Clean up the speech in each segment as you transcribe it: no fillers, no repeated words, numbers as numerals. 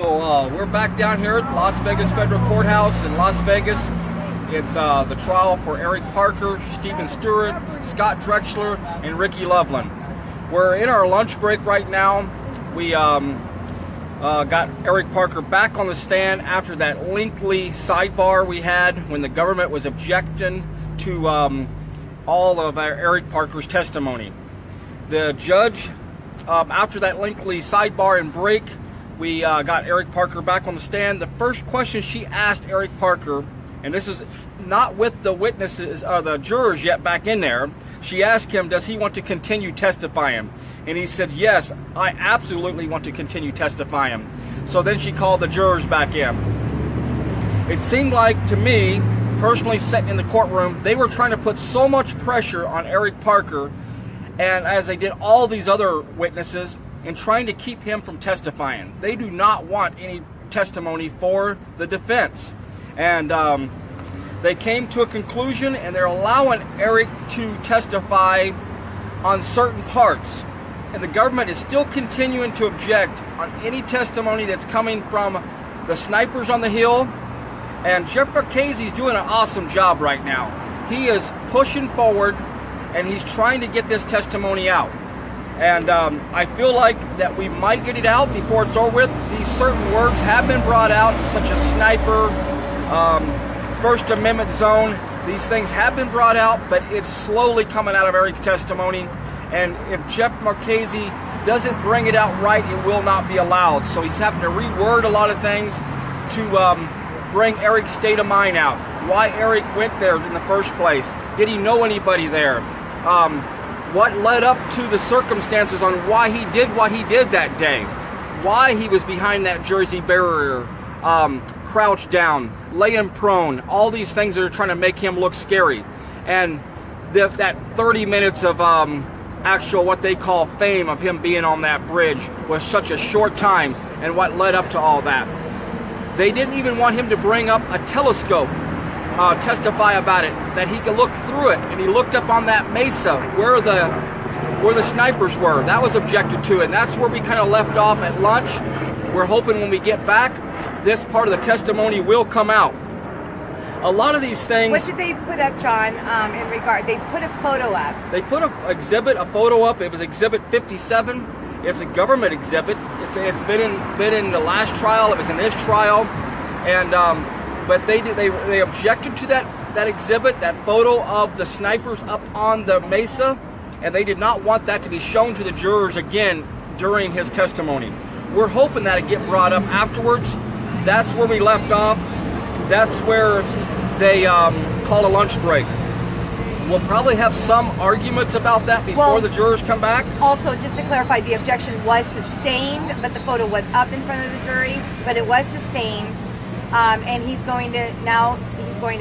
So we're back down here at Las Vegas Federal Courthouse in Las Vegas. It's the trial for Eric Parker, Stephen Stewart, Scott Drexler, and Ricky Loveland. We're in our lunch break right now. We got Eric Parker back on the stand after that lengthy sidebar we had when the government was objecting to all of Eric Parker's testimony. The judge, after that lengthy sidebar and break, we got Eric Parker back on the stand. The first question she asked Eric Parker, and this is not with the witnesses or the jurors yet back in there, she asked him, does he want to continue testifying? And he said, yes, I absolutely want to continue testifying. So then she called the jurors back in. It seemed like, to me, personally sitting in the courtroom, they were trying to put so much pressure on Eric Parker, and as they did all these other witnesses, and trying to keep him from testifying. They do not want any testimony for the defense. And they came to a conclusion, and they're allowing Eric to testify on certain parts. And the government is still continuing to object on any testimony that's coming from the snipers on the hill. And Jeff Marchese is doing an awesome job right now. He is pushing forward, and he's trying to get this testimony out. And I feel like that we might get it out before it's over with. These certain words have been brought out, such as sniper, First Amendment zone. These things have been brought out, but it's slowly coming out of Eric's testimony. And if Jeff Marchese doesn't bring it out right, it will not be allowed. So he's having to reword a lot of things to bring Eric's state of mind out. Why Eric went there in the first place. Did he know anybody there? What led up to the circumstances on why he did what he did that day. Why he was behind that Jersey barrier, crouched down, laying prone. All these things that are trying to make him look scary. And that 30 minutes of actual what they call fame of him being on that bridge was such a short time, and what led up to all that. They didn't even want him to bring up a telescope, testify about it, that he could look through it, and he looked up on that mesa where the snipers were. That was objected to, and that's where we kind of left off at lunch. We're hoping when we get back, this part of the testimony will come out. A lot of these things... What did they put up, John, in regard? They put a photo up. They put a photo up. It was Exhibit 57. It's a government exhibit. It's been in the last trial. It was in this trial. And but they objected to that exhibit, that photo of the snipers up on the mesa, and they did not want that to be shown to the jurors again during his testimony. We're hoping that it get brought up afterwards. That's where we left off. That's where they called a lunch break. We'll probably have some arguments about that before the jurors come back. Also, just to clarify, the objection was sustained, but the photo was up in front of the jury, but it was sustained. And he's going to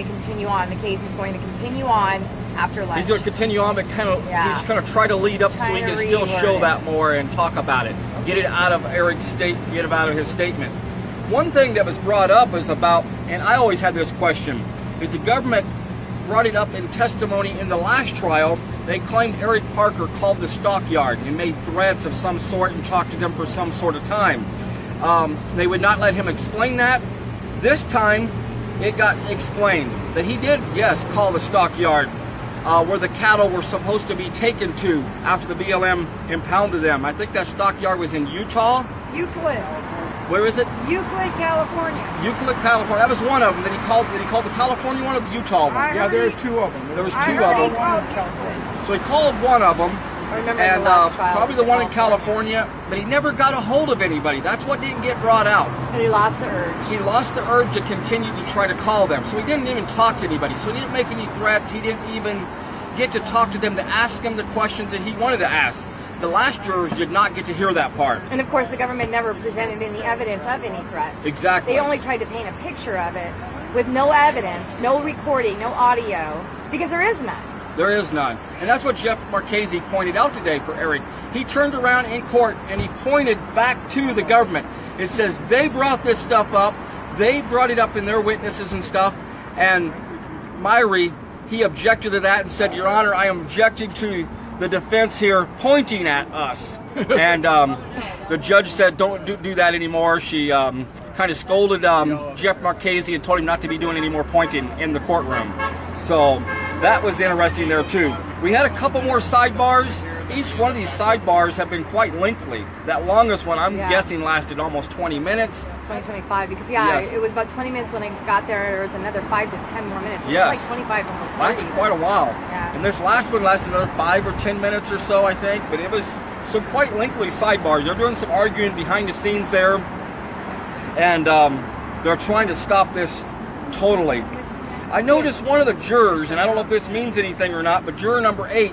continue on. The case is going to continue on after lunch. He's going to continue on, but he's going to try to lead up so he can still show that more and talk about it. Get it out of Eric's get it out of his statement. One thing that was brought up is about, and I always had this question, is the government brought it up in testimony in the last trial. They claimed Eric Parker called the stockyard and made threats of some sort and talked to them for some sort of time. They would not let him explain that. This time, it got explained that he did, yes, call the stockyard where the cattle were supposed to be taken to after the BLM impounded them. I think that stockyard was in Utah. Euclid. Where is it? Euclid, California. Euclid, California. That was one of them. Did he call the California one or the Utah one? Yeah, there's two of them. There was two of them. So he called one of them. And probably the one in California, but he never got a hold of anybody. That's what didn't get brought out. And he lost the urge. He lost the urge to continue to try to call them. So he didn't even talk to anybody. So he didn't make any threats. He didn't even get to talk to them to ask them the questions that he wanted to ask. The last jurors did not get to hear that part. And of course, the government never presented any evidence of any threats. Exactly. They only tried to paint a picture of it with no evidence, no recording, no audio, because there is none. There is none. And that's what Jeff Marchese pointed out today for Eric. He turned around in court and he pointed back to the government. It says they brought this stuff up. They brought it up in their witnesses and stuff. And Myrie, he objected to that and said, Your Honor, I am objecting to the defense here pointing at us. And the judge said, don't do that anymore. She kind of scolded Jeff Marchese and told him not to be doing any more pointing in the courtroom. So that was interesting there too. We had a couple more sidebars. Each one of these sidebars have been quite lengthy. That longest one, I'm guessing, lasted almost 20 minutes. 20-25, because it was about 20 minutes when I got there. There was another 5 to 10 more minutes. Yes. It was like 25 almost. 30. Lasted quite a while. Yeah. And this last one lasted another 5 or 10 minutes or so, I think. But it was some quite lengthy sidebars. They're doing some arguing behind the scenes there. And they're trying to stop this totally. I noticed one of the jurors, and I don't know if this means anything or not, but juror number 8,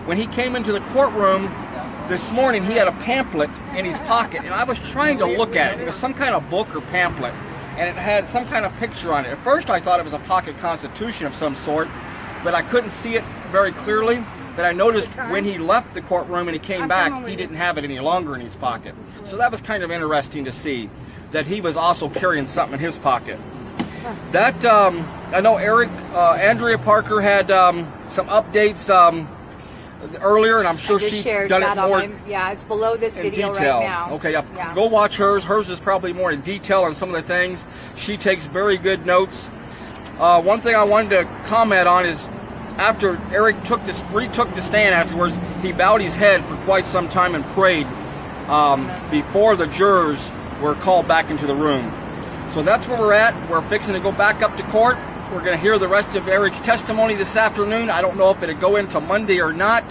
when he came into the courtroom this morning, he had a pamphlet in his pocket, and I was trying to look at it. It was some kind of book or pamphlet, and it had some kind of picture on it. At first, I thought it was a pocket constitution of some sort, but I couldn't see it very clearly. But I noticed when he left the courtroom and he came back, he didn't have it any longer in his pocket. So that was kind of interesting to see that he was also carrying something in his pocket. That I know Andrea Parker had some updates earlier, and I'm sure she's done it more. It's below this video detail. right now. Okay, go watch hers. Hers is probably more in detail on some of the things. She takes very good notes. One thing I wanted to comment on is after Eric retook the stand afterwards, he bowed his head for quite some time and prayed before the jurors were called back into the room. So that's where we're at. We're fixing to go back up to court. We're going to hear the rest of Eric's testimony this afternoon. I don't know if it'll go into Monday or not,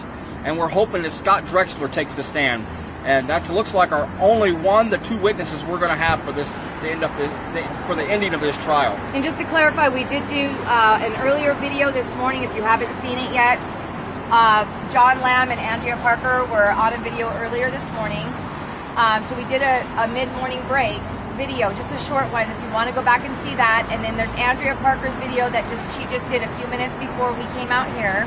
and we're hoping that Scott Drexler takes the stand. And that looks like our only the 2 witnesses we're going to have for this, for the ending of this trial. And just to clarify, we did do an earlier video this morning. If you haven't seen it yet, John Lamb and Andrea Parker were on a video earlier this morning. So we did a mid-morning break video, just a short one if you want to go back and see that. And then there's Andrea Parker's video that she just did a few minutes before we came out here.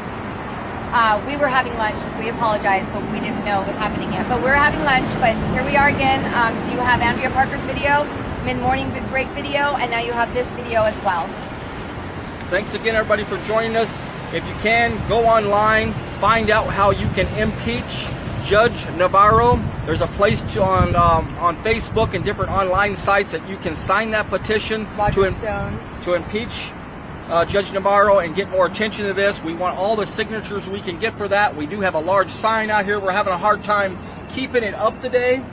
We were having lunch. We apologize, but we didn't know what was happening yet. But we're having lunch, but here we are again. So you have Andrea Parker's video, mid-morning break video, and now you have this video as well. Thanks again, everybody, for joining us. If you can, go online, find out how you can impeach Judge Navarro. There's a place on Facebook and different online sites that you can sign that petition to impeach Judge Navarro and get more attention to this. We want all the signatures we can get for that. We do have a large sign out here. We're having a hard time keeping it up today.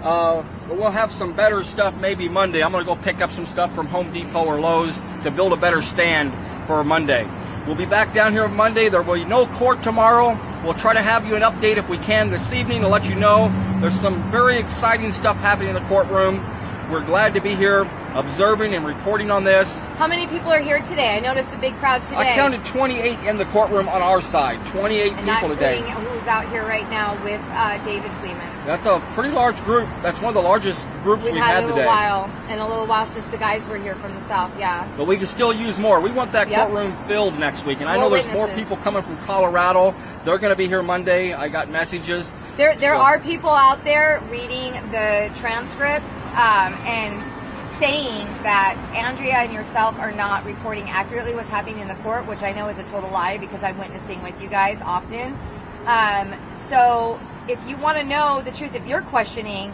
But we'll have some better stuff maybe Monday. I'm going to go pick up some stuff from Home Depot or Lowe's to build a better stand for Monday. We'll be back down here on Monday. There will be no court tomorrow. We'll try to have you an update if we can this evening to let you know. There's some very exciting stuff happening in the courtroom. We're glad to be here observing and reporting on this. How many people are here today? I noticed a big crowd today. I counted 28 in the courtroom on our side. 28 people today. And who's out here right now with David Fleeman. That's a pretty large group. That's one of the largest groups we've had today. And a little while since the guys were here from the south, But we can still use more. We want that courtroom filled next week. And I know there's more people coming from Colorado. They're going to be here Monday. I got messages. There are people out there reading the transcripts and saying that Andrea and yourself are not reporting accurately what's happening in the court, which I know is a total lie because I'm witnessing with you guys often. So if you want to know the truth, if you're questioning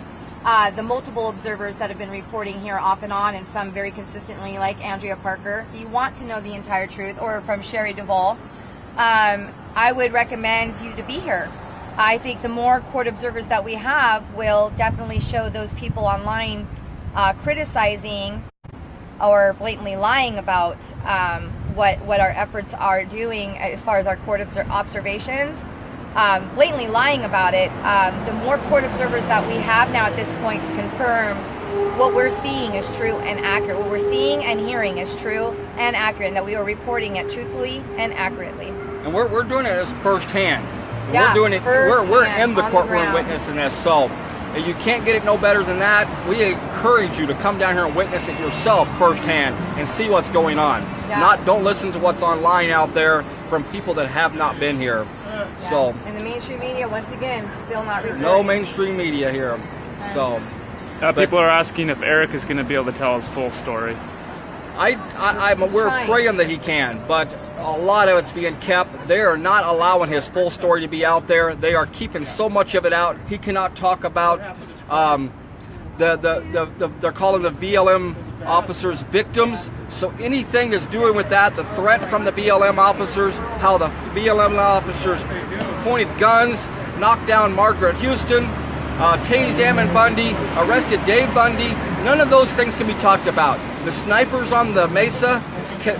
the multiple observers that have been reporting here off and on, and some very consistently like Andrea Parker, if you want to know the entire truth, or from Sherry Duvall, I would recommend you to be here. I think the more court observers that we have will definitely show those people online criticizing or blatantly lying about what our efforts are doing as far as our court observations, blatantly lying about it. The more court observers that we have now at this point to confirm what we're seeing is true and accurate. What we're seeing and hearing is true and accurate, and that we are reporting it truthfully and accurately. And we're doing it as firsthand. Yeah, we're doing it. We're in the courtroom witnessing this. So you can't get it no better than that. We encourage you to come down here and witness it yourself firsthand and see what's going on. Yeah. Don't listen to what's online out there from people that have not been here. Yeah. So and the mainstream media, once again, still not reporting. No mainstream media here. So people are asking if Eric is going to be able to tell his full story. We're praying that he can, but a lot of it's being kept. They are not allowing his full story to be out there. They are keeping so much of it out. He cannot talk about they're calling the BLM officers victims. So anything that's doing with that, the threat from the BLM officers, how the BLM officers pointed guns, knocked down Margaret Houston, tased Ammon Bundy, arrested Dave Bundy, none of those things can be talked about. The snipers on the Mesa,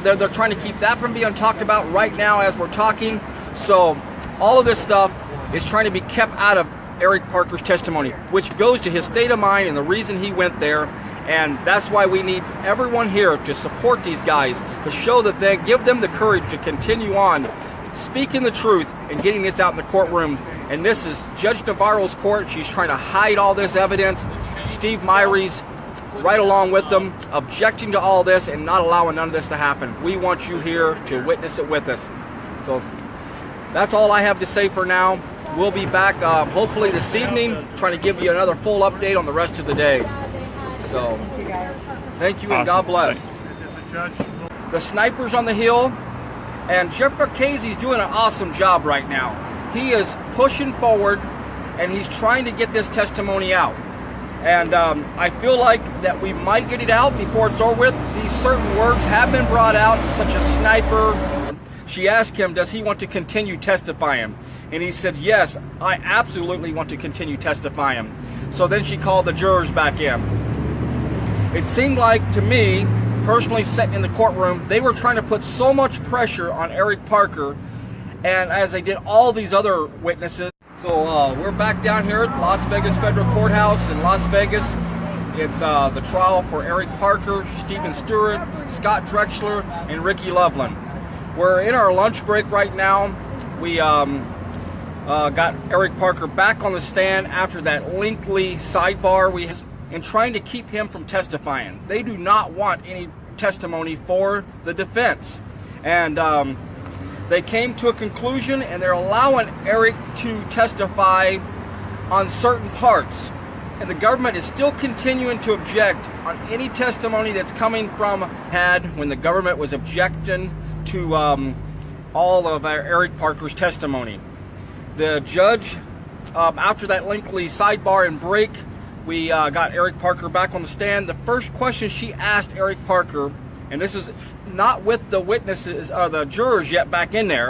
they're trying to keep that from being talked about right now as we're talking. So all of this stuff is trying to be kept out of Eric Parker's testimony, which goes to his state of mind and the reason he went there. And that's why we need everyone here to support these guys, to show that they give them the courage to continue on speaking the truth and getting this out in the courtroom. And this is Judge Navarro's court. She's trying to hide all this evidence. Steve Myrie's right along with them, objecting to all this and not allowing none of this to happen. We want you here to witness it with us. So that's all I have to say for now. We'll be back hopefully this evening, trying to give you another full update on the rest of the day. So, thank you and God bless. The snipers on the hill, and Jeff Marchese's doing an awesome job right now. He is pushing forward, and he's trying to get this testimony out. And I feel like that we might get it out before it's over with. These certain words have been brought out, such as sniper. She asked him, does he want to continue testifying? And he said, yes, I absolutely want to continue testifying. So then she called the jurors back in. It seemed like, to me, personally sitting in the courtroom, they were trying to put so much pressure on Eric Parker, and as they did all these other witnesses. So we're back down here at Las Vegas Federal Courthouse in Las Vegas. It's the trial for Eric Parker, Stephen Stewart, Scott Drexler, and Ricky Loveland. We're in our lunch break right now. We got Eric Parker back on the stand after that lengthy sidebar and trying to keep him from testifying. They do not want any testimony for the defense. And they came to a conclusion, and they're allowing Eric to testify on certain parts. And the government is still continuing to object on any testimony that's coming from when the government was objecting to all of Eric Parker's testimony. The judge, after that lengthy sidebar and break, we got Eric Parker back on the stand. The first question she asked Eric Parker, and this is not with the witnesses or the jurors yet back in there,